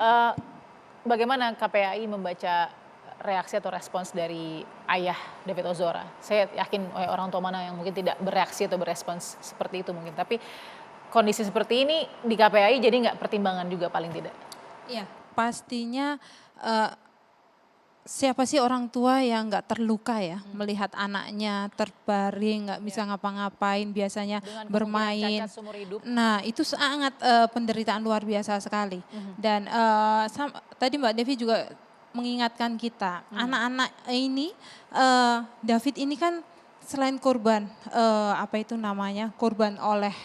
Eh, Bagaimana KPAI membaca reaksi atau respons dari ayah David Ozora? Saya yakin orang tua mana yang mungkin tidak bereaksi atau berespons seperti itu mungkin. Tapi kondisi seperti ini di KPAI jadi nggak pertimbangan juga paling tidak? Iya, pastinya eh, siapa sih orang tua yang nggak terluka ya melihat anaknya terbaring nggak bisa ngapa-ngapain biasanya Dengan kemungkinan bermain. cacat seumur hidup. Nah itu sangat penderitaan luar biasa sekali. Dan tadi Mbak Devi juga mengingatkan kita anak-anak ini David ini kan selain korban apa itu namanya korban oleh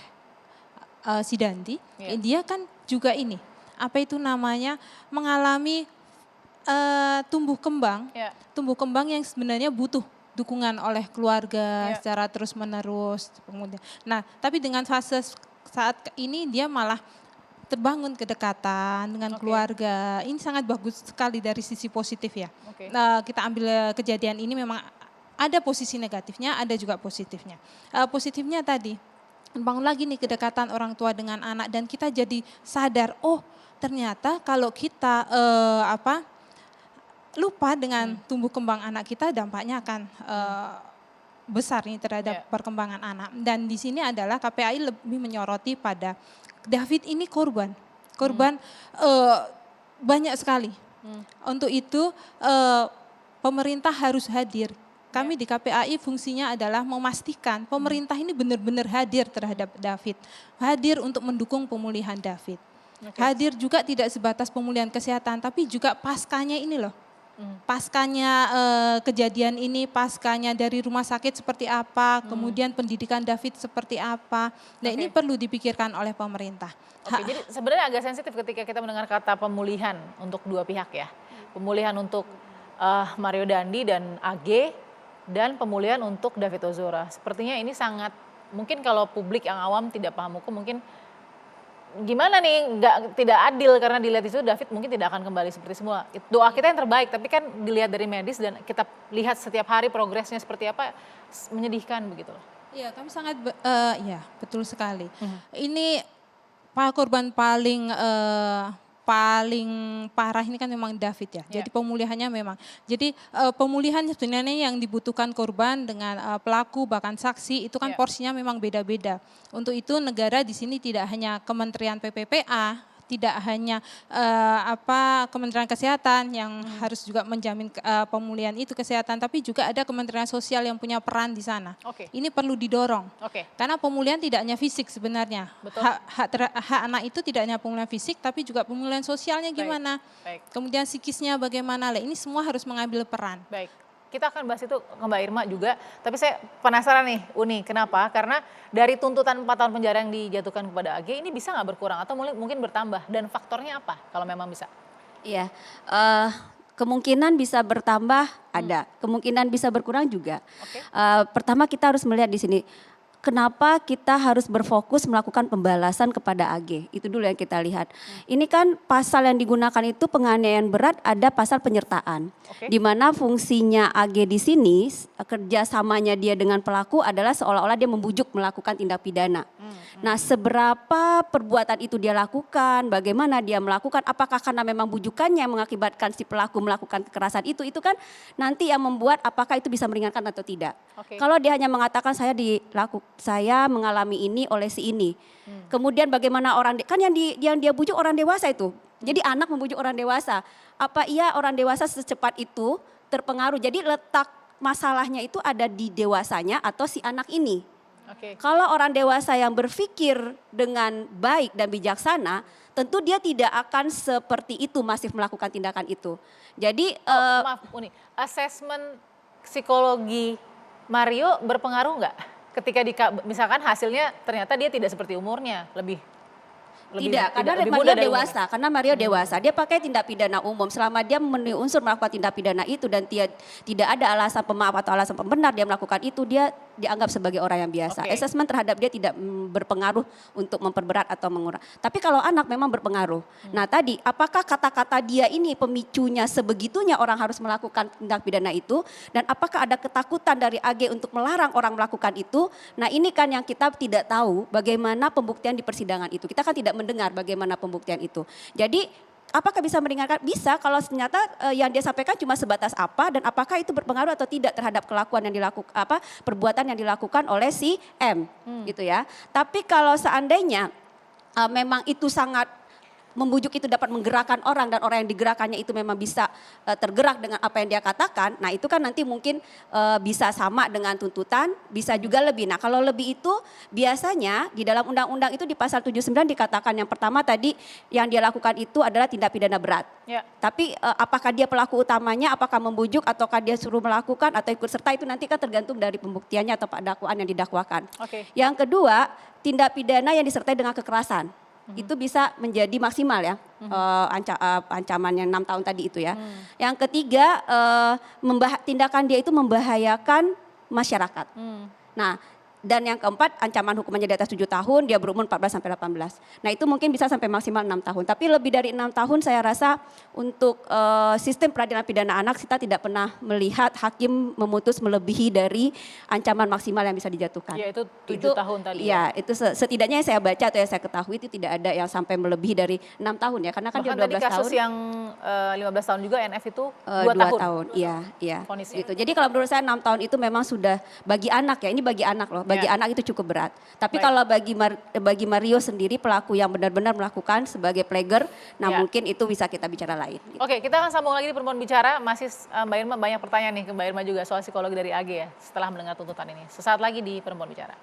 si Dandi, Iya. dia kan juga ini apa itu namanya mengalami Ya. tumbuh kembang yang sebenarnya butuh dukungan oleh keluarga Ya. secara terus menerus. Kemudian, nah tapi dengan fase saat ini dia malah terbangun kedekatan dengan Oke. keluarga. Ini sangat bagus sekali dari sisi positif ya. Oke. Nah, kita ambil kejadian ini memang ada posisi negatifnya, ada juga positifnya. Positifnya tadi bangun lagi nih kedekatan orang tua dengan anak dan kita jadi sadar, oh ternyata kalau kita lupa dengan tumbuh kembang anak kita dampaknya akan besar nih terhadap perkembangan anak. Dan di sini adalah KPAI lebih menyoroti pada David ini korban banyak sekali. Untuk itu pemerintah harus hadir. Kami di KPAI fungsinya adalah memastikan pemerintah ini benar-benar hadir terhadap David. Hadir untuk mendukung pemulihan David. Hadir juga tidak sebatas pemulihan kesehatan tapi juga paskanya ini loh. Paskanya kejadian ini, paskanya dari rumah sakit seperti apa, kemudian pendidikan David seperti apa. Nah ini perlu dipikirkan oleh pemerintah. Oke, jadi sebenarnya agak sensitif ketika kita mendengar kata pemulihan untuk dua pihak ya. Pemulihan untuk Mario Dandi dan AG dan pemulihan untuk David Ozora. Sepertinya ini sangat, mungkin kalau publik yang awam tidak paham hukum mungkin gimana nih, tidak adil karena dilihat itu David mungkin tidak akan kembali seperti semula. Doa kita yang terbaik, tapi kan dilihat dari medis dan kita lihat setiap hari progresnya seperti apa, menyedihkan begitu. Iya, kami sangat, ya betul sekali. Ini korban paling parah ini kan memang David ya. Jadi pemulihannya memang. Jadi pemulihan sebenarnya yang dibutuhkan korban dengan pelaku bahkan saksi itu kan porsinya memang beda-beda. Untuk itu negara di sini tidak hanya Kementerian PPPA, tidak hanya Kementerian Kesehatan yang harus juga menjamin pemulihan itu kesehatan, tapi juga ada Kementerian Sosial yang punya peran di sana. Ini perlu didorong. Karena pemulihan tidak hanya fisik sebenarnya. Hak anak itu tidak hanya pemulihan fisik, tapi juga pemulihan sosialnya gimana. Kemudian psikisnya bagaimana. Ini semua harus mengambil peran. Baik. Kita akan bahas itu ke Mbak Irma juga, tapi saya penasaran nih Uni, kenapa? Karena dari tuntutan 4 tahun penjara yang dijatuhkan kepada AG ini bisa nggak berkurang atau mungkin bertambah dan faktornya apa kalau memang bisa? Iya, kemungkinan bisa bertambah ada, kemungkinan bisa berkurang juga. Pertama kita harus melihat di sini, kenapa kita harus berfokus melakukan pembalasan kepada AG, itu dulu yang kita lihat. Ini kan pasal yang digunakan itu penganiayaan berat, ada pasal penyertaan. Di mana fungsinya AG di sini, kerjasamanya dia dengan pelaku adalah seolah-olah dia membujuk melakukan tindak pidana. Nah seberapa perbuatan itu dia lakukan, bagaimana dia melakukan, apakah karena memang bujukannya yang mengakibatkan si pelaku melakukan kekerasan itu kan nanti yang membuat apakah itu bisa meringankan atau tidak. Kalau dia hanya mengatakan saya mengalami ini oleh si ini. Kemudian bagaimana kan yang dia bujuk orang dewasa itu. Jadi anak membujuk orang dewasa. Apa iya orang dewasa secepat itu terpengaruh. Jadi letak masalahnya itu ada di dewasanya atau si anak ini. Kalau orang dewasa yang berpikir dengan baik dan bijaksana, tentu dia tidak akan seperti itu masih melakukan tindakan itu. Jadi maaf Uni, asesmen psikologi Mario berpengaruh nggak? Ketika misalkan hasilnya ternyata dia tidak seperti umurnya, lebih karena Mario dewasa, karena Mario dewasa, dia pakai tindak pidana umum. Selama dia memenuhi unsur melakukan tindak pidana itu dan tidak ada alasan pemaaf atau alasan pembenar dia melakukan itu, dia dianggap sebagai orang yang biasa. Asesmen terhadap dia tidak berpengaruh untuk memperberat atau mengurang. Tapi kalau anak memang berpengaruh. Nah tadi, apakah kata-kata dia ini pemicunya sebegitunya orang harus melakukan tindak pidana itu, dan apakah ada ketakutan dari AG untuk melarang orang melakukan itu? Nah ini kan yang kita tidak tahu bagaimana pembuktian di persidangan itu. Kita kan tidak mendengar bagaimana pembuktian itu. Jadi apakah bisa meringankan? Bisa kalau ternyata yang dia sampaikan cuma sebatas apa dan apakah itu berpengaruh atau tidak terhadap kelakuan yang dilakukan perbuatan yang dilakukan oleh si M gitu ya. Tapi kalau seandainya memang itu sangat membujuk, itu dapat menggerakkan orang dan orang yang digerakkannya itu memang bisa tergerak dengan apa yang dia katakan. Nah itu kan nanti mungkin bisa sama dengan tuntutan, bisa juga lebih. Nah kalau lebih itu biasanya di dalam undang-undang itu di pasal 79 dikatakan yang pertama tadi yang dia lakukan itu adalah tindak pidana berat. Ya. Tapi apakah dia pelaku utamanya, apakah membujuk ataukah dia suruh melakukan atau ikut serta itu nanti kan tergantung dari pembuktiannya atau dakwaan yang didakwakan. Yang kedua, tindak pidana yang disertai dengan kekerasan. Itu bisa menjadi maksimal ya, ancamannya 6 tahun tadi itu ya. Yang ketiga, tindakan dia itu membahayakan masyarakat. Nah, dan yang keempat ancaman hukumannya di atas 7 tahun, dia berumur 14 sampai 18. Nah itu mungkin bisa sampai maksimal 6 tahun. Tapi lebih dari 6 tahun saya rasa untuk sistem peradilan pidana anak kita tidak pernah melihat hakim memutus melebihi dari ancaman maksimal yang bisa dijatuhkan. Ya itu 7 tahun tadi. Iya, itu setidaknya yang saya baca atau yang saya ketahui itu tidak ada yang sampai melebihi dari 6 tahun ya. Karena kan bahkan dia 12 tadi kasus tahun. yang 15 tahun juga NF itu 2 tahun. Iya. Fonisnya. Gitu. Jadi kalau menurut saya 6 tahun itu memang sudah bagi anak ya, ini bagi anak loh. Bagi anak itu cukup berat. Tapi kalau bagi Mario sendiri pelaku yang benar-benar melakukan sebagai player, nah mungkin itu bisa kita bicara lain. Gitu. Oke, kita akan sambung lagi di Perempuan Bicara. Masih Mbak Irma banyak pertanyaan nih ke Mbak Irma juga soal psikologi dari AG ya setelah mendengar tuntutan ini. Sesaat lagi di Perempuan Bicara.